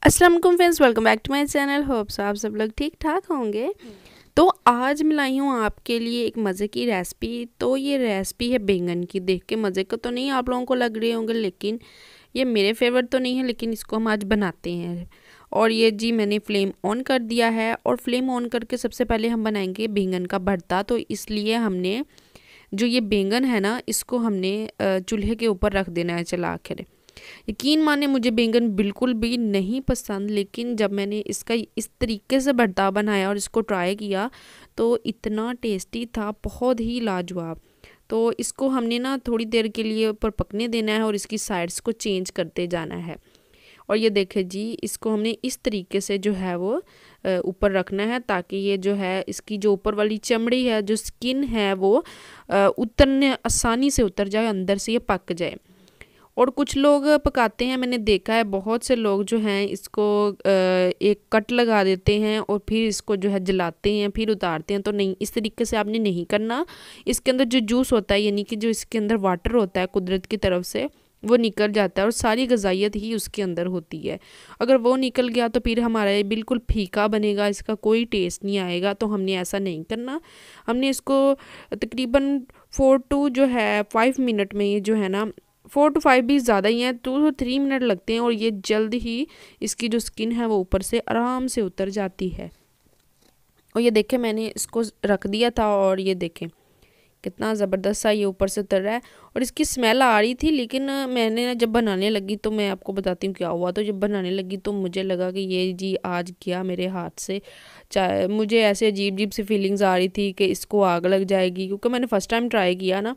अस्सलाम वालेकुम friends, welcome back to my channel. Hopes आप सब लोग ठीक ठाक होंगे। तो आज मैं लाई हूँ आपके लिए एक मज़े की रेसिपी। तो ये रेसिपी है बैंगन की। देख के मज़े का तो नहीं आप लोगों को लग रहे होंगे, लेकिन ये मेरे फेवरेट तो नहीं है, लेकिन इसको हम आज बनाते हैं। और ये जी मैंने फ्लेम ऑन कर दिया है, और फ्लेम ऑन करके सबसे पहले हम बनाएंगे बैंगन का भरता। तो इसलिए हमने जो ये बैंगन है ना, इसको हमने चूल्हे के ऊपर रख देना है चला कर। यकीन माने मुझे बैंगन बिल्कुल भी नहीं पसंद, लेकिन जब मैंने इसका इस तरीके से भरता बनाया और इसको ट्राई किया तो इतना टेस्टी था, बहुत ही लाजवाब। तो इसको हमने ना थोड़ी देर के लिए ऊपर पकने देना है और इसकी साइड्स को चेंज करते जाना है। और ये देखे जी, इसको हमने इस तरीके से जो है वो ऊपर रखना है, ताकि ये जो है इसकी जो ऊपर वाली चमड़ी है, जो स्किन है, वो उतरने आसानी से उतर जाए, अंदर से ये पक जाए। और कुछ लोग पकाते हैं, मैंने देखा है बहुत से लोग जो हैं इसको एक कट लगा देते हैं और फिर इसको जो है जलाते हैं, फिर उतारते हैं। तो नहीं, इस तरीके से आपने नहीं करना। इसके अंदर जो जूस होता है, यानी कि जो इसके अंदर वाटर होता है कुदरत की तरफ से, वो निकल जाता है और सारी गजाइत ही उसके अंदर होती है। अगर वो निकल गया तो फिर हमारा ये बिल्कुल फीका बनेगा, इसका कोई टेस्ट नहीं आएगा। तो हमने ऐसा नहीं करना। हमने इसको तकरीबन 4 to 5 मिनट में, ये जो है ना 4 to 5 भी ज़्यादा ही हैं, 2 to 3 मिनट लगते हैं, और ये जल्द ही इसकी जो स्किन है वो ऊपर से आराम से उतर जाती है। और ये देखें, मैंने इसको रख दिया था और ये देखें कितना ज़बरदस्त सा ये ऊपर से उतर रहा है। और इसकी स्मेल आ रही थी, लेकिन मैंने जब बनाने लगी तो मैं आपको बताती हूँ क्या हुआ। तो जब बनाने लगी तो मुझे लगा कि ये जी आज गया मेरे हाथ से। चाहे मुझे ऐसे अजीब अजीब सी फीलिंग्स आ रही थी कि इसको आग लग जाएगी, क्योंकि मैंने फ़र्स्ट टाइम ट्राई किया ना।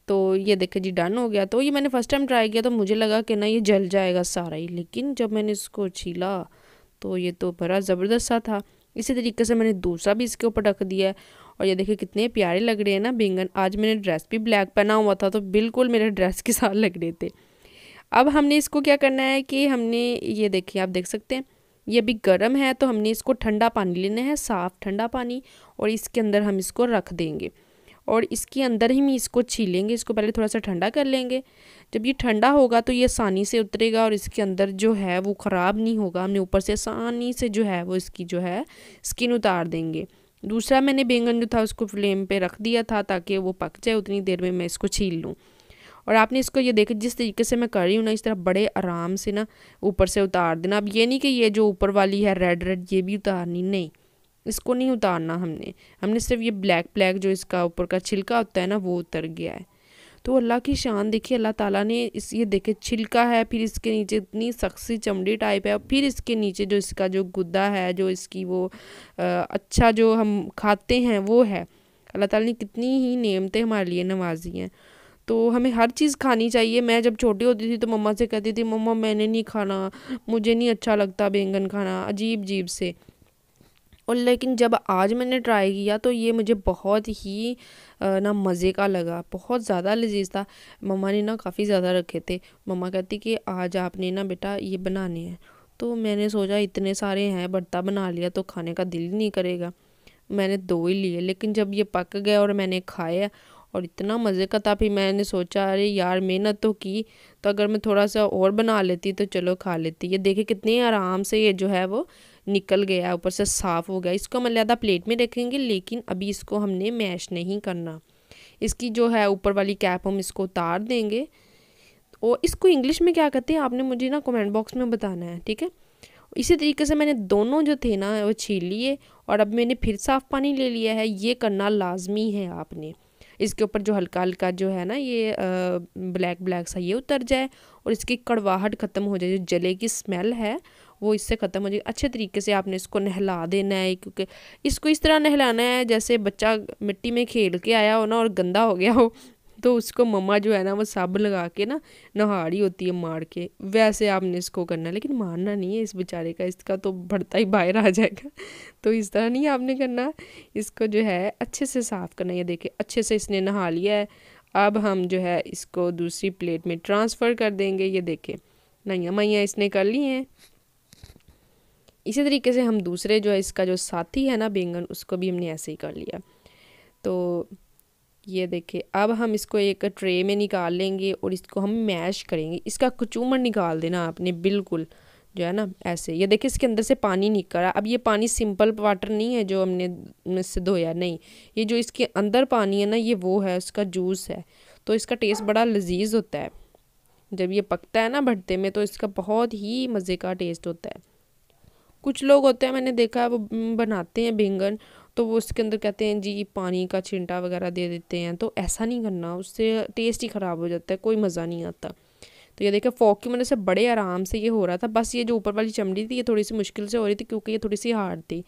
तो ये देखे जी डन हो गया। तो ये मैंने फ़र्स्ट टाइम ट्राई किया तो मुझे लगा कि ना ये जल जाएगा सारा ही, लेकिन जब मैंने इसको छीला तो ये तो बड़ा ज़बरदस्त सा था। इसी तरीके से मैंने दूसरा भी इसके ऊपर रख दिया है। और ये देखिए कितने प्यारे लग रहे हैं ना बैंगन। आज मैंने ड्रेस भी ब्लैक पहना हुआ था तो बिल्कुल मेरे ड्रेस के साथ लग रहे थे। अब हमने इसको क्या करना है कि हमने, ये देखिए आप देख सकते हैं ये भी गर्म है, तो हमने इसको ठंडा पानी लेना है, साफ़ ठंडा पानी, और इसके अंदर हम इसको रख देंगे। और इसके अंदर ही हम इसको छीलेंगे। इसको पहले थोड़ा सा ठंडा कर लेंगे। जब ये ठंडा होगा तो ये आसानी से उतरेगा और इसके अंदर जो है वो ख़राब नहीं होगा। हमने ऊपर से आसानी से जो है वो इसकी जो है स्किन उतार देंगे। दूसरा मैंने बैंगन जो था उसको फ्लेम पे रख दिया था ताकि वो पक जाए, उतनी देर में मैं इसको छील लूँ। और आपने इसको ये देखा जिस तरीके से मैं कर रही हूँ ना, इस तरह बड़े आराम से ना ऊपर से उतार देना। अब ये नहीं कि ये जो ऊपर वाली है रेड रेड ये भी उतारनी, नहीं, इसको नहीं उतारना। हमने सिर्फ ये ब्लैक ब्लैक जो इसका ऊपर का छिलका होता है ना वो उतर गया है। तो अल्लाह की शान देखिए, अल्लाह ताला ने इस, ये देखे छिलका है, फिर इसके नीचे इतनी सख्त सी चमड़ी टाइप है, और फिर इसके नीचे जो इसका जो गुद्दा है, जो इसकी वो अच्छा जो हम खाते हैं वो है। अल्लाह ताला ने कितनी ही नेमतें हमारे लिए नवाजी हैं। तो हमें हर चीज़ खानी चाहिए। मैं जब छोटी होती थी तो मम्मा से कहती थी, मम्मा मैंने नहीं खाना, मुझे नहीं अच्छा लगता बैंगन खाना, अजीब अजीब से। और लेकिन जब आज मैंने ट्राई किया तो ये मुझे बहुत ही ना मज़े का लगा, बहुत ज़्यादा लजीज था। मम्मा ने ना काफ़ी ज़्यादा रखे थे। मम्मा कहती कि आज आपने ना बेटा ये बनाने हैं। तो मैंने सोचा इतने सारे हैं, भरता बना लिया तो खाने का दिल ही नहीं करेगा। मैंने 2 ही लिए, लेकिन जब ये पक गए और मैंने खाया और इतना मज़े का था, फिर मैंने सोचा अरे यार मेहनत तो की, तो अगर मैं थोड़ा सा और बना लेती तो चलो खा लेती। ये देखे कितने आराम से ये जो है वो निकल गया, ऊपर से साफ़ हो गया। इसको हम अलग प्लेट में रखेंगे, लेकिन अभी इसको हमने मैश नहीं करना। इसकी जो है ऊपर वाली कैप हम इसको उतार देंगे। और इसको इंग्लिश में क्या कहते हैं आपने मुझे ना कमेंट बॉक्स में बताना है, ठीक है। इसी तरीके से मैंने दोनों जो थे ना वो छील लिए, और अब मैंने फिर साफ़ पानी ले लिया है। ये करना लाजमी है आपने। इसके ऊपर जो हल्का हल्का जो है ना ये ब्लैक ब्लैक सा ये उतर जाए और इसकी कड़वाहट ख़त्म हो जाए, जो जले की स्मेल है वो इससे ख़त्म हो जाए। अच्छे तरीके से आपने इसको नहला देना है, क्योंकि इसको इस तरह नहलाना है जैसे बच्चा मिट्टी में खेल के आया हो ना और गंदा हो गया हो, तो उसको मम्मा जो है ना वो साबुन लगा के ना नहा रही होती है मार के, वैसे आपने इसको करना है। लेकिन मारना नहीं है इस बेचारे का, इसका तो भरता ही बाहर आ जाएगा। तो इस तरह नहीं आपने करना, इसको जो है अच्छे से साफ़ करना है। ये देखिए अच्छे से इसने नहा लिया है। अब हम जो है इसको दूसरी प्लेट में ट्रांसफ़र कर देंगे। ये देखें नैया मैया इसने कर ली हैं। इसी तरीके से हम दूसरे जो है इसका जो साथी है ना बैंगन, उसको भी हमने ऐसे ही कर लिया। तो ये देखिए अब हम इसको एक ट्रे में निकाल लेंगे और इसको हम मैश करेंगे। इसका कचूमर निकाल देना आपने बिल्कुल, जो है ना ऐसे। ये देखिए इसके अंदर से पानी निकल रहा है। अब ये पानी सिंपल वाटर नहीं है जो हमने इससे धोया, नहीं, ये जो इसके अंदर पानी है ना ये वो है, उसका जूस है। तो इसका टेस्ट बड़ा लजीज होता है जब ये पकता है ना भट्टे में, तो इसका बहुत ही मज़े का टेस्ट होता है। कुछ लोग होते हैं मैंने देखा है वो बनाते हैं बैंगन, तो वो उसके अंदर कहते हैं जी पानी का छिंटा वगैरह दे देते हैं, तो ऐसा नहीं करना, उससे टेस्ट ही ख़राब हो जाता है, कोई मज़ा नहीं आता। तो ये देखिए फॉक की मदद से बड़े आराम से ये हो रहा था। बस ये जो ऊपर वाली चमड़ी थी ये थोड़ी सी मुश्किल से हो रही थी क्योंकि ये थोड़ी सी हार्ड थी।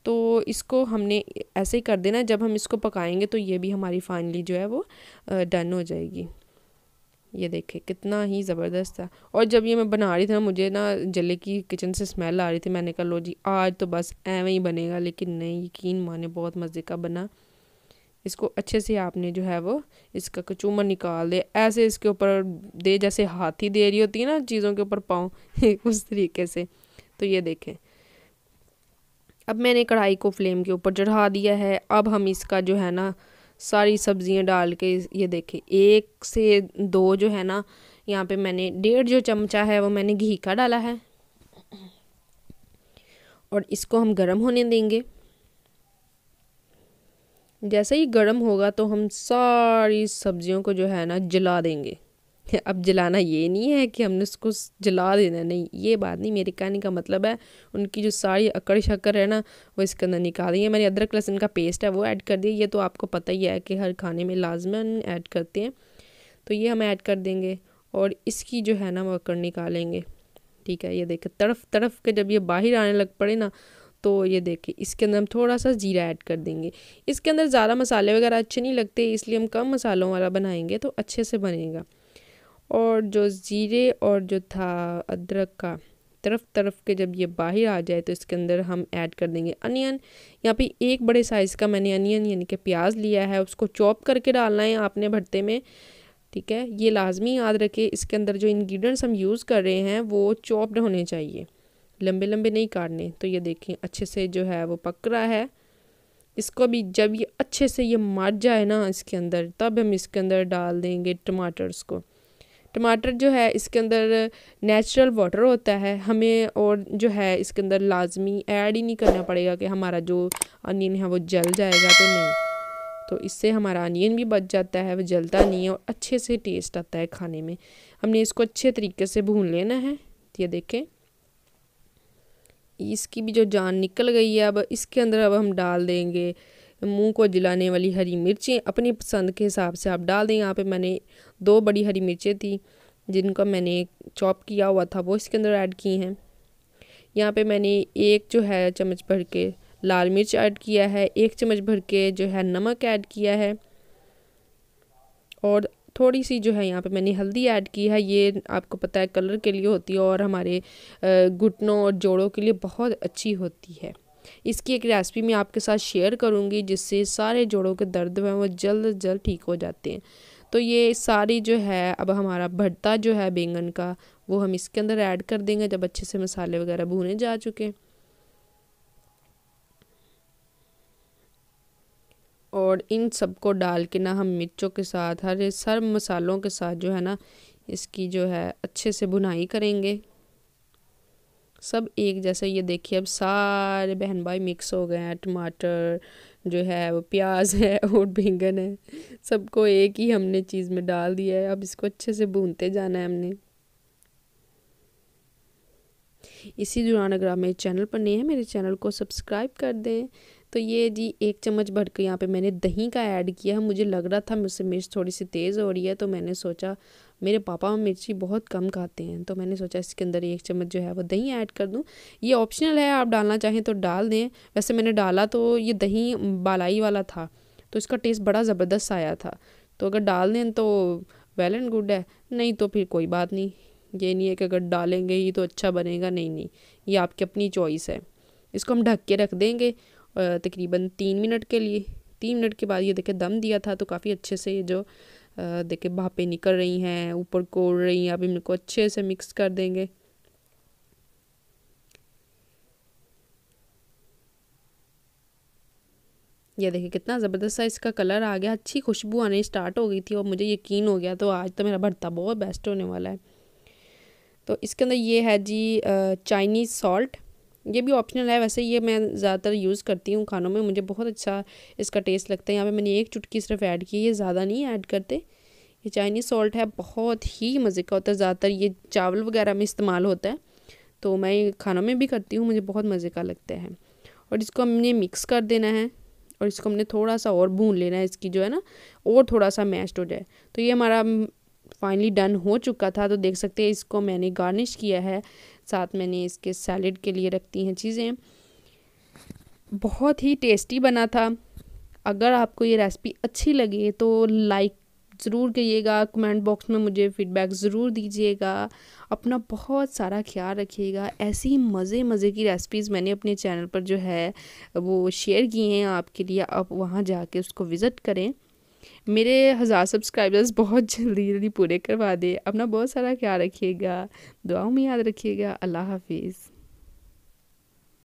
तो इसको हमने ऐसे ही कर देना, जब हम इसको पकाएंगे तो ये भी हमारी फाइनली जो है वो डन हो जाएगी। ये देखे कितना ही ज़बरदस्त था। और जब ये मैं बना रही थी ना मुझे ना जले की किचन से स्मेल आ रही थी, मैंने कहा लो जी आज तो बस ऐਵੇਂ ही बनेगा, लेकिन नहीं, यकीन माने बहुत मज़े का बना। इसको अच्छे से आपने जो है वो इसका कचूमर निकाल दे, ऐसे इसके ऊपर दे जैसे हाथी दे रही होती है ना चीज़ों के ऊपर पाँव उस तरीके से। तो ये देखें अब मैंने कढ़ाई को फ्लेम के ऊपर चढ़ा दिया है। अब हम इसका जो है ना सारी सब्जियां डाल के, ये देखें 1 से 2 जो है ना यहाँ पे मैंने 1.5 जो चमचा है वो मैंने घी का डाला है, और इसको हम गर्म होने देंगे। जैसे ही गर्म होगा तो हम सारी सब्जियों को जो है ना जला देंगे। अब जलाना ये नहीं है कि हमने उसको जला देना, नहीं, ये बात नहीं, मेरे कहने का मतलब है उनकी जो सारी अकड़ शक्कर है ना वो इसके अंदर निकाल देंगे। मैंने अदरक लहसुन का पेस्ट है वो ऐड कर दिया, ये तो आपको पता ही है कि हर खाने में लाजमन ऐड करते हैं, तो ये हम ऐड कर देंगे और इसकी जो है ना वो अकड़ निकालेंगे। ठीक है, ये देखें तड़फ तड़फ के जब ये बाहर आने लग पड़े ना तो ये देखिए इसके अंदर हम थोड़ा सा जीरा ऐड कर देंगे। इसके अंदर ज़्यादा मसाले वगैरह अच्छे नहीं लगते, इसलिए हम कम मसालों वाला बनाएंगे तो अच्छे से बनेगा। और जो ज़ीरे और जो था अदरक का तरफ तरफ के जब ये बाहर आ जाए तो इसके अंदर हम ऐड कर देंगे अनियन। यहाँ पे 1 बड़े साइज़ का मैंने अनियन यानी कि प्याज लिया है, उसको चॉप करके डालना है आपने भरते में। ठीक है, ये लाजमी याद रखें, इसके अंदर जो इंग्रेडिएंट्स हम यूज़ कर रहे हैं वो चॉप्ड होने चाहिए, लंबे लंबे नहीं काटने। तो ये देखें अच्छे से जो है वो पक रहा है। इसको भी जब ये अच्छे से ये मर जाए ना इसके अंदर, तब हम इसके अंदर डाल देंगे टमाटर्स को। टमाटर जो है इसके अंदर नेचुरल वाटर होता है हमें, और जो है इसके अंदर लाजमी ऐड ही नहीं करना पड़ेगा कि हमारा जो अनियन है वो जल जाएगा, तो नहीं, तो इससे हमारा अनियन भी बच जाता है, वो जलता नहीं है और अच्छे से टेस्ट आता है खाने में। हमने इसको अच्छे तरीके से भून लेना है। ये देखें इसकी भी जो जान निकल गई है। अब इसके अंदर अब हम डाल देंगे मुंह को जलाने वाली हरी मिर्चें, अपनी पसंद के हिसाब से आप डाल दें। यहाँ पे मैंने 2 बड़ी हरी मिर्चें थी जिनको मैंने चॉप किया हुआ था वो इसके अंदर ऐड की हैं। यहाँ पे मैंने 1 जो है चम्मच भर के लाल मिर्च ऐड किया है, 1 चम्मच भर के जो है नमक ऐड किया है, और थोड़ी सी जो है यहाँ पे मैंने हल्दी ऐड की है। ये आपको पता है कलर के लिए होती है और हमारे घुटनों और जोड़ों के लिए बहुत अच्छी होती है। इसकी एक रेसिपी मैं आपके साथ शेयर करूँगी जिससे सारे जोड़ों के दर्द हैं वो जल्द जल्द ठीक हो जाते हैं। तो ये सारी जो है अब हमारा भरता जो है बैंगन का वो हम इसके अंदर ऐड कर देंगे जब अच्छे से मसाले वगैरह भुने जा चुके। और इन सबको डाल के ना हम मिर्चों के साथ हर सब मसालों के साथ जो है ना इसकी जो है अच्छे से भुनाई करेंगे, सब एक जैसे। ये देखिए अब सारे बहन भाई मिक्स हो गए हैं, टमाटर जो है वो प्याज है और बैंगन है, सबको एक ही हमने चीज़ में डाल दिया है। अब इसको अच्छे से भूनते जाना है हमने। इसी दौरान अगर आप मेरे चैनल पर नए हैं मेरे चैनल को सब्सक्राइब कर दें। तो ये जी 1 चम्मच भर के यहाँ पे मैंने दही का ऐड किया है। मुझे लग रहा था मुझसे मिर्च थोड़ी सी तेज़ हो रही है, तो मैंने सोचा मेरे पापा मिर्ची बहुत कम खाते हैं, तो मैंने सोचा इसके अंदर 1 चम्मच जो है वो दही ऐड कर दूँ। ये ऑप्शनल है, आप डालना चाहें तो डाल दें। वैसे मैंने डाला तो ये दही बालाई वाला था तो इसका टेस्ट बड़ा ज़बरदस्त आया था, तो अगर डाल दें तो वेल एंड गुड है, नहीं तो फिर कोई बात नहीं। ये नहीं है कि अगर डालेंगे ही तो अच्छा बनेगा, नहीं नहीं, ये आपकी अपनी चॉइस है। इसको हम ढक के रख देंगे तकरीबन 3 मिनट के लिए। 3 मिनट के बाद ये देखिए दम दिया था तो काफ़ी अच्छे से ये जो देखिए भापें निकल रही हैं ऊपर को उड़ रही हैं। अब इनको अच्छे से मिक्स कर देंगे। ये देखिए कितना ज़बरदस्त सा इसका कलर आ गया, अच्छी खुशबू आनी स्टार्ट हो गई थी और मुझे यकीन हो गया तो आज तो मेरा भरता बहुत बेस्ट होने वाला है। तो इसके अंदर ये है जी चाइनीज़ सॉल्ट, ये भी ऑप्शनल है, वैसे ये मैं ज़्यादातर यूज़ करती हूँ खानों में, मुझे बहुत अच्छा इसका टेस्ट लगता है। यहाँ पे मैंने 1 चुटकी सिर्फ ऐड की है, ज़्यादा नहीं ऐड करते। ये चाइनीज़ सॉल्ट है, बहुत ही मज़े का होता है, ज़्यादातर ये चावल वगैरह में इस्तेमाल होता है, तो मैं ये खानों में भी करती हूँ, मुझे बहुत मज़े का लगता है। और इसको हमने मिक्स कर देना है और इसको हमने थोड़ा सा और भून लेना है, इसकी जो है ना और थोड़ा सा मैश्ड हो जाए। तो ये हमारा फाइनली डन हो चुका था। तो देख सकते हैं इसको मैंने गार्निश किया है, साथ मैंने इसके सैलेड के लिए रखती हैं चीज़ें। बहुत ही टेस्टी बना था। अगर आपको ये रेसिपी अच्छी लगे तो लाइक ज़रूर करिएगा, कमेंट बॉक्स में मुझे फ़ीडबैक ज़रूर दीजिएगा। अपना बहुत सारा ख्याल रखिएगा। ऐसी मज़े की रेसिपीज़ मैंने अपने चैनल पर जो है वो शेयर की हैं आपके लिए, आप वहाँ जाके उसको विज़िट करें। मेरे 1000 सब्सक्राइबर्स बहुत जल्दी पूरे करवा दें। अपना बहुत सारा ख्याल रखिएगा, दुआओं में याद रखिएगा। अल्लाह हाफिज़।